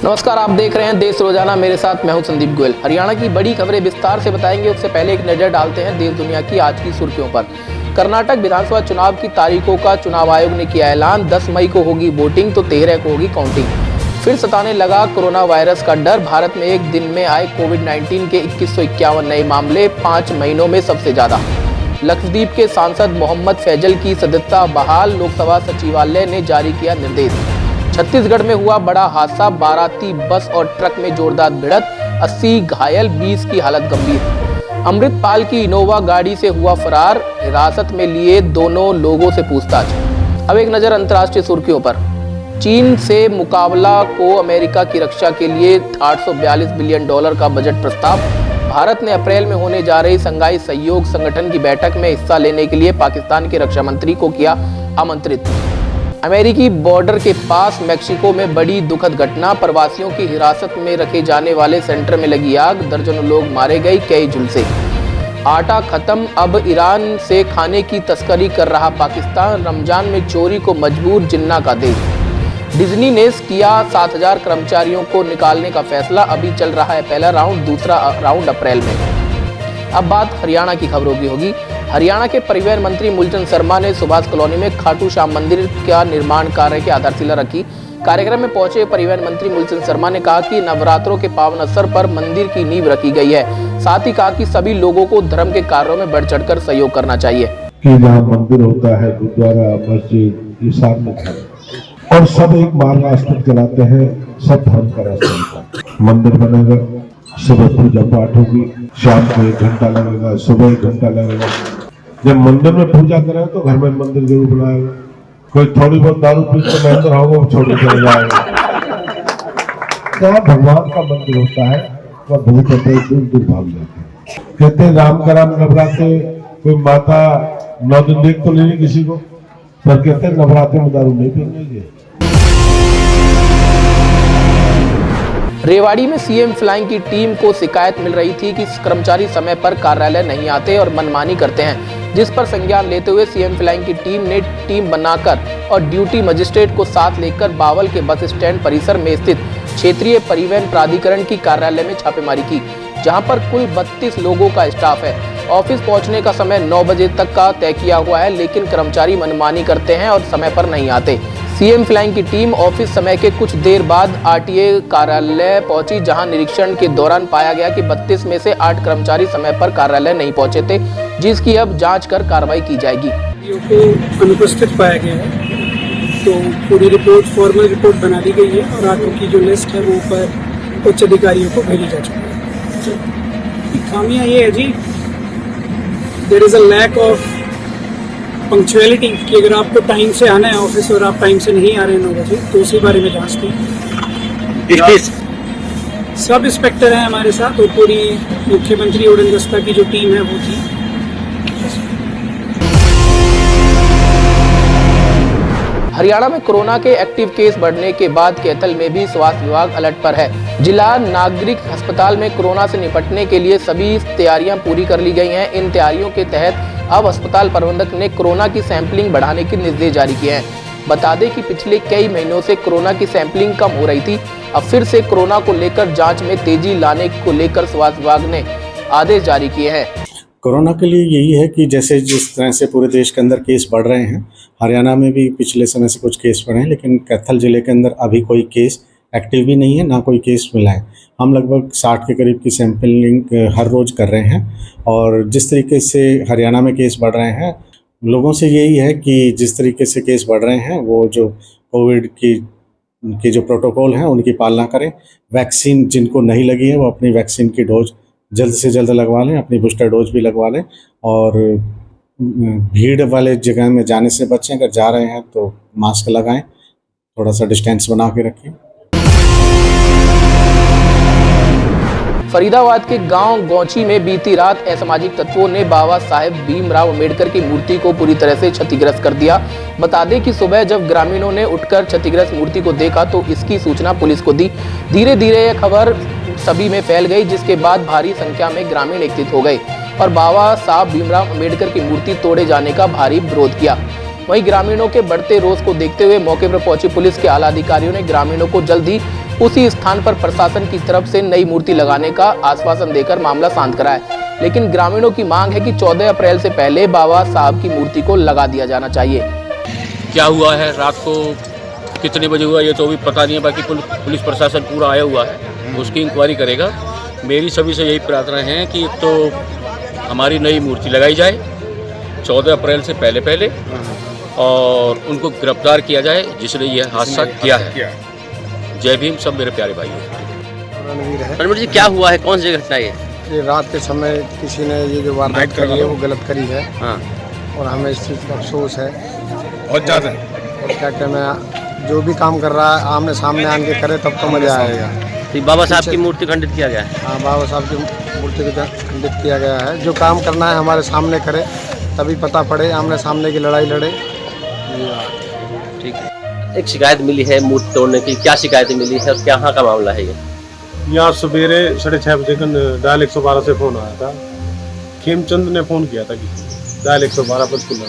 नमस्कार, आप देख रहे हैं देश रोजाना। मेरे साथ मैं हूं संदीप गोयल। हरियाणा की बड़ी खबरें विस्तार से बताएंगे, उससे पहले एक नजर डालते हैं देश दुनिया की आज की सुर्खियों पर। कर्नाटक विधानसभा चुनाव की तारीखों का चुनाव आयोग ने किया ऐलान। 10 मई को होगी वोटिंग तो 13 को होगी काउंटिंग। फिर सताने लगा कोरोना वायरस का डर। भारत में एक दिन में आए कोविड-19 के 2151 नए मामले, 5 महीनों में सबसे ज्यादा। लक्षद्वीप के सांसद मोहम्मद फैजल की सदस्यता बहाल। लोकसभा सचिवालय ने जारी किया निर्देश। छत्तीसगढ़ में हुआ बड़ा हादसा, बाराती बस और ट्रक में जोरदार भिड़ंत, 80 घायल, 20 की हालत गंभीर। अमृतपाल की इनोवा गाड़ी से हुआ फरार, हिरासत में लिए दोनों लोगों से पूछताछ। अब एक नजर अंतर्राष्ट्रीय सुर्खियों पर। चीन से मुकाबला को अमेरिका की रक्षा के लिए $842 बिलियन का बजट प्रस्ताव। भारत ने अप्रैल में होने जा रही शंघाई सहयोग संगठन की बैठक में हिस्सा लेने के लिए पाकिस्तान के रक्षा मंत्री को किया आमंत्रित। अमेरिकी बॉर्डर के पास मैक्सिको में बड़ी दुखद घटना। प्रवासियों की हिरासत में रखे जाने वाले सेंटर में लगी आग, दर्जनों लोग मारे गए, कई झुलसे। आटा खत्म, अब ईरान से खाने की तस्करी कर रहा पाकिस्तान। रमजान में चोरी को मजबूर जिन्ना का देश। डिज्नी ने किया 7000 कर्मचारियों को निकालने का फैसला। अभी चल रहा है पहला राउंड, दूसरा राउंड अप्रैल में। अब बात हरियाणा की खबरों की होगी। हरियाणा के परिवहन मंत्री मूलचंद शर्मा ने सुभाष कॉलोनी में खाटू श्याम मंदिर का निर्माण कार्य की आधारशिला रखी। कार्यक्रम में पहुंचे परिवहन मंत्री मूलचंद शर्मा ने कहा कि नवरात्रों के पावन अवसर पर मंदिर की नींव रखी गई है। साथ ही कहा कि सभी लोगों को धर्म के कार्यों में बढ़ चढ़कर सहयोग करना चाहिए। कि जहाँ मंदिर होता है, गुरुद्वारा, मस्जिद, ये सामने धर्म और सब एक मार्गदर्शन चलाते हैं, सब धर्म का रास्ता होता है। मंदिर बनेगा, सुबह पूजा पाठ होगी, शाम को 1 घंटा लगेगा, सुबह 1 घंटा लगेगा। जब मंदिर में पूजा करें तो घर में मंदिर जरूर बनाएगा। कोई थोड़ी बहुत दारू पी के मंदिर होगा, वो छोड़ चले जाएगा। जहाँ भगवान का मंदिर होता है वह भूत होते दूर दूर भाग जाते हैं। कहते हैं राम का राम नवरात्रे, कोई माता 9 दिन देख तो नहीं किसी को, पर कहते हैं नवरात्रे में दारू नहीं पीएंगे। रेवाड़ी में सीएम फ्लाइंग की टीम को शिकायत मिल रही थी कि कर्मचारी समय पर कार्यालय नहीं आते और मनमानी करते हैं, जिस पर संज्ञान लेते हुए सीएम फ्लाइंग की टीम ने टीम बनाकर और ड्यूटी मजिस्ट्रेट को साथ लेकर बावल के बस स्टैंड परिसर में स्थित क्षेत्रीय परिवहन प्राधिकरण की कार्यालय में छापेमारी की, जहां पर कुल 32 लोगों का स्टाफ है। ऑफिस पहुंचने का समय 9 बजे तक का तय किया हुआ है, लेकिन कर्मचारी मनमानी करते हैं और समय पर नहीं आते। सीएम फ्लाइंग की टीम ऑफिस समय के कुछ देर बाद आरटीए कार्यालय पहुंची, जहां निरीक्षण के दौरान पाया गया कि 32 में से 8 कर्मचारी समय पर कार्यालय नहीं पहुंचे थे, जिसकी अब जांच कर कार्रवाई की जाएगी। को अनुपस्थित पाया गया है, तो पूरी रिपोर्ट, फॉर्मल रिपोर्ट बना दी गई है और आगे की जो लिस्ट है वो ऊपर उच्च अधिकारियों को भेजी जा चुकी है। खामियां ये है जी, there is a lack of punctuality, कि अगर आपको टाइम से आना है ऑफिस और आप टाइम से नहीं आ रहे 9 बजे, तो उसी बारे में जांच की। सब इंस्पेक्टर हैं हमारे साथ और पूरी मुख्यमंत्री उड़न दस्ता की जो टीम है वो थी। हरियाणा में कोरोना के एक्टिव केस बढ़ने के बाद कैथल में भी स्वास्थ्य विभाग अलर्ट पर है। जिला नागरिक अस्पताल में कोरोना से निपटने के लिए सभी तैयारियां पूरी कर ली गई हैं। इन तैयारियों के तहत अब अस्पताल प्रबंधक ने कोरोना की सैंपलिंग बढ़ाने के निर्देश जारी किए हैं। बता दें कि पिछले कई महीनों से कोरोना की सैंपलिंग कम हो रही थी। अब फिर से कोरोना को लेकर जांच में तेजी लाने को लेकर स्वास्थ्य विभाग ने आदेश जारी किए हैं। कोरोना के लिए यही है कि जैसे जिस तरह से पूरे देश के अंदर केस बढ़ रहे हैं, हरियाणा में भी पिछले समय से कुछ केस बढ़े हैं, लेकिन कैथल जिले के अंदर अभी कोई केस एक्टिव भी नहीं है, ना कोई केस मिला है। हम लगभग 60 के करीब की सैंपलिंग हर रोज़ कर रहे हैं और जिस तरीके से हरियाणा में केस बढ़ रहे हैं, लोगों से यही है कि जिस तरीके से केस बढ़ रहे हैं वो जो कोविड की जो प्रोटोकॉल हैं उनकी पालना करें। वैक्सीन जिनको नहीं लगी है वो अपनी वैक्सीन की डोज जल्द से जल्द लगवा लें, अपनी बूस्टर डोज भी लगवा लें और भीड़ वाले जगह में जाने से बचें। अगर जा रहे हैं तो मास्क लगाएं, थोड़ा सा डिस्टेंस बना के रखें। फरीदाबाद के गांव गौची में बीती रात असामाजिक तत्वों ने बाबा साहेब भीमराव अम्बेडकर की मूर्ति को पूरी तरह से क्षतिग्रस्त कर दिया। बता दें कि सुबह जब ग्रामीणों ने उठकर क्षतिग्रस्त मूर्ति को देखा तो इसकी सूचना पुलिस को दी। धीरे धीरे यह खबर सभी में फैल गई, जिसके बाद भारी संख्या में ग्रामीण एकत्रित हो गए और बाबा साहब भीमराव अम्बेडकर की मूर्ति तोड़े जाने का भारी विरोध किया। वहीं ग्रामीणों के बढ़ते रोष को देखते हुए मौके पर पहुंची पुलिस के आला अधिकारियों ने ग्रामीणों को जल्द ही उसी स्थान पर प्रशासन की तरफ से नई मूर्ति लगाने का आश्वासन देकर मामला शांत कराए। लेकिन ग्रामीणों की मांग है कि 14 अप्रैल से पहले बाबा साहब की मूर्ति को लगा दिया जाना चाहिए। क्या हुआ है, रात को कितने बजे हुआ ये तो अभी पता नहीं है, बाकी पुलिस प्रशासन पूरा आया हुआ है, उसकी इंक्वायरी करेगा। मेरी सभी से यही प्रार्थना है कि एक तो हमारी नई मूर्ति लगाई जाए 14 अप्रैल से पहले और उनको गिरफ्तार किया जाए जिसने यह हादसा किया है। जय भीम सब मेरे प्यारे भाइयों। रणवीर जी, क्या हुआ है, कौन सी घटना है ये? रात के समय किसी ने ये जो वारदात करी है वो गलत करी है। हाँ। और हमें इस चीज़ का अफसोस है बहुत ज़्यादा। और क्या कहते हैं, जो भी काम कर रहा है आमने सामने आन के करे तब तो मज़ा आएगा। तो बाबा साहब की मूर्ति खंडित किया गया है। हाँ, बाबा साहब की मूर्ति को खंडित किया गया है। जो काम करना है हमारे सामने करे तभी पता पड़े, आमने सामने की लड़ाई लड़े। ठीक है। एक शिकायत मिली है मूर्ति तोड़ने की, क्या शिकायत मिली है और क्या का मामला है ये? यहाँ सवेरे 6:30 बजे डायल 112 से फ़ोन आया था। खेमचंद ने फ़ोन किया था किसी डायल 112 पर खुला,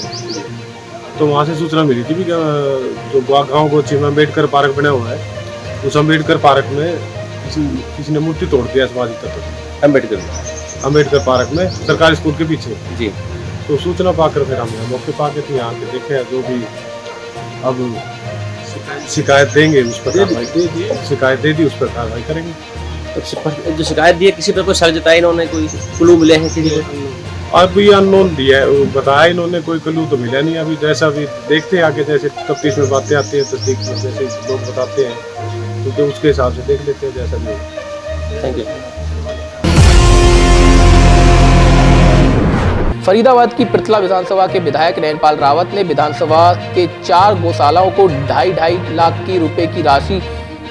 तो वहाँ से सूचना मिली थी कि जो गाँव गोची में अम्बेडकर पार्क बना हुआ है, उस अम्बेडकर पार्क में किसी ने मूर्ति तोड़ दिया समाजी तत्व अम्बेडकर पार्क में सरकारी स्कूल के पीछे जी। तो सूचना पाकर फिर हमने मौके पा के यहाँ के देखे, जो भी अब शिकायत देंगे उस पर शिकायत दे दी, उस पर कार्रवाई करेंगे। तो जो शिकायत दी है किसी पर कोई शक जताया इन्होंने, कोई क्लू मिले हैं किसी को? अभी अननोन दिया है, बताया इन्होंने, कोई क्लू तो मिला नहीं अभी। जैसा अभी देखते हैं आगे, जैसे तफ्तीश में बातें आती हैं तस्दीक में, जैसे लोग बताते हैं तो उसके हिसाब से देख लेते हैं जैसा भी। Thank you. फरीदाबाद की पृथला विधानसभा के विधायक नैनपाल रावत ने विधानसभा के 4 गौशालाओं को 2.5 लाख की रुपए की राशि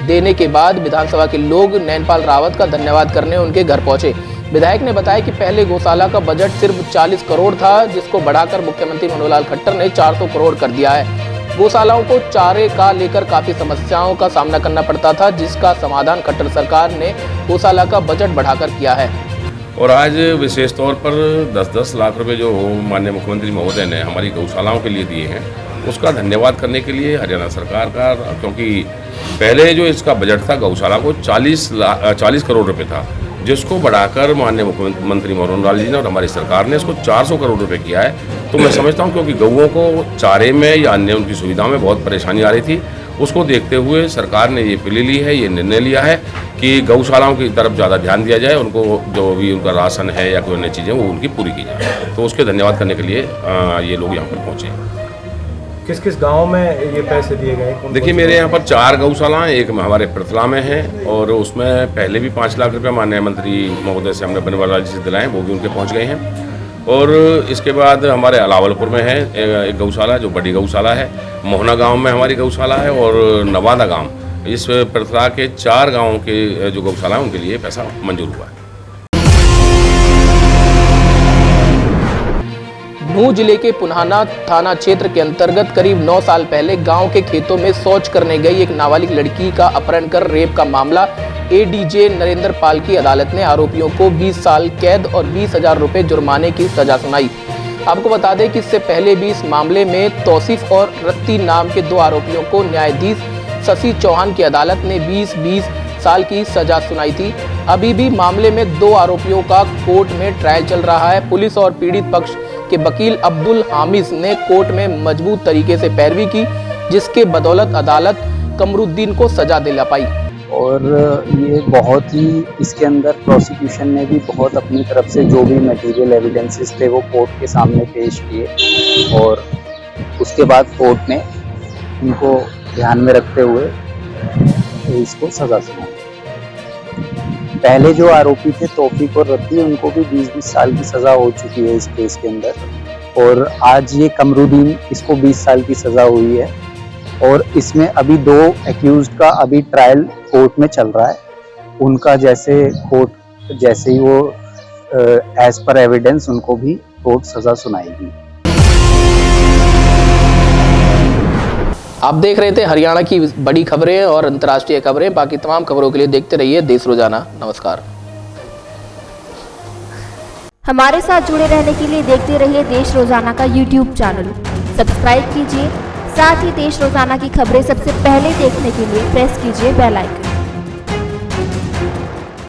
देने के बाद विधानसभा के लोग नैनपाल रावत का धन्यवाद करने उनके घर पहुंचे। विधायक ने बताया कि पहले गौशाला का बजट सिर्फ 40 करोड़ था, जिसको बढ़ाकर मुख्यमंत्री मनोहर लाल खट्टर ने 400 करोड़ कर दिया है। गौशालाओं को चारे का लेकर काफी समस्याओं का सामना करना पड़ता था, जिसका समाधान खट्टर सरकार ने गौशाला का बजट बढ़ाकर किया है। और आज विशेष तौर पर 10-10 लाख रुपए जो माननीय मुख्यमंत्री महोदय ने हमारी गौशालाओं के लिए दिए हैं, उसका धन्यवाद करने के लिए हरियाणा सरकार का, क्योंकि पहले जो इसका बजट था गौशाला को 40 करोड़ रुपए था, जिसको बढ़ाकर माननीय मुख्यमंत्री मनोहर लाल जी ने और हमारी सरकार ने इसको 400 करोड़ रुपए किया है। तो मैं समझता हूँ क्योंकि गौओं को चारे में या अन्य उनकी सुविधाओं में बहुत परेशानी आ रही थी, उसको देखते हुए सरकार ने ये प्ले ली है, ये निर्णय लिया है कि गौशालाओं की तरफ ज़्यादा ध्यान दिया जाए, उनको जो भी उनका राशन है या कोई अन्य चीज़ें वो उनकी पूरी की जाए। तो उसके धन्यवाद करने के लिए ये लोग यहाँ पर पहुँचे। किस किस गांव में ये पैसे दिए गए? देखिए, मेरे यहाँ पर 4 गौशाला हैं, एक हमारे पृथला में है और उसमें पहले भी 5 लाख रुपये माननीय मंत्री महोदय से हमने बनवाला जी से दिलाए, वो भी उनके पहुँच गए हैं। और इसके बाद हमारे अलावलपुर में है एक गौशाला जो बड़ी गौशाला है, मोहना गांव में हमारी गौशाला है और नवादा गांव, इस पृथला के 4 गांवों के जो गौशाला है उनके लिए पैसा मंजूर हुआ है। नूंह जिले के पुन्हाना थाना क्षेत्र के अंतर्गत करीब 9 साल पहले गांव के खेतों में शौच करने गई एक नाबालिग लड़की का अपहरण कर रेप का मामला एडीजे नरेंद्र पाल की अदालत ने आरोपियों को 20 साल कैद और 20,000 रुपए जुर्माने की सजा सुनाई। आपको बता दें कि इससे पहले भी इस मामले में तौसीफ और रत्ती नाम के 2 आरोपियों को न्यायाधीश शशि चौहान की अदालत ने 20-20 साल की सजा सुनाई थी। अभी भी मामले में 2 आरोपियों का कोर्ट में ट्रायल चल रहा है। पुलिस और पीड़ित पक्ष के वकील अब्दुल हामिद ने कोर्ट में मजबूत तरीके से पैरवी की, जिसके बदौलत अदालत कमरुद्दीन को सजा दिला पाई। और ये बहुत ही, इसके अंदर प्रोसिक्यूशन ने भी बहुत अपनी तरफ से जो भी मटेरियल एविडेंसेस थे वो कोर्ट के सामने पेश किए और उसके बाद कोर्ट ने उनको ध्यान में रखते हुए इसको सजा सुनाई। पहले जो आरोपी थे तौफीक और रत्ती, उनको भी 20-20 साल की सज़ा हो चुकी है इस केस के अंदर और आज ये कमरुद्दीन, इसको 20 साल की सज़ा हुई है और इसमें अभी 2 एक्यूज्ड का अभी ट्रायल कोर्ट में चल रहा है। उनका जैसे कोर्ट जैसे ही वो एज पर एविडेंस उनको भी कोर्ट सज़ा सुनाएगी। आप देख रहे थे हरियाणा की बड़ी खबरें और अंतर्राष्ट्रीय खबरें। बाकी तमाम खबरों के लिए देखते रहिए देश रोजाना। नमस्कार। हमारे साथ जुड़े रहने के लिए देखते रहिए देश रोजाना का YouTube चैनल। सब्सक्राइब कीजिए, साथ ही देश रोजाना की खबरें सबसे पहले देखने के लिए प्रेस कीजिए बेल आइकन।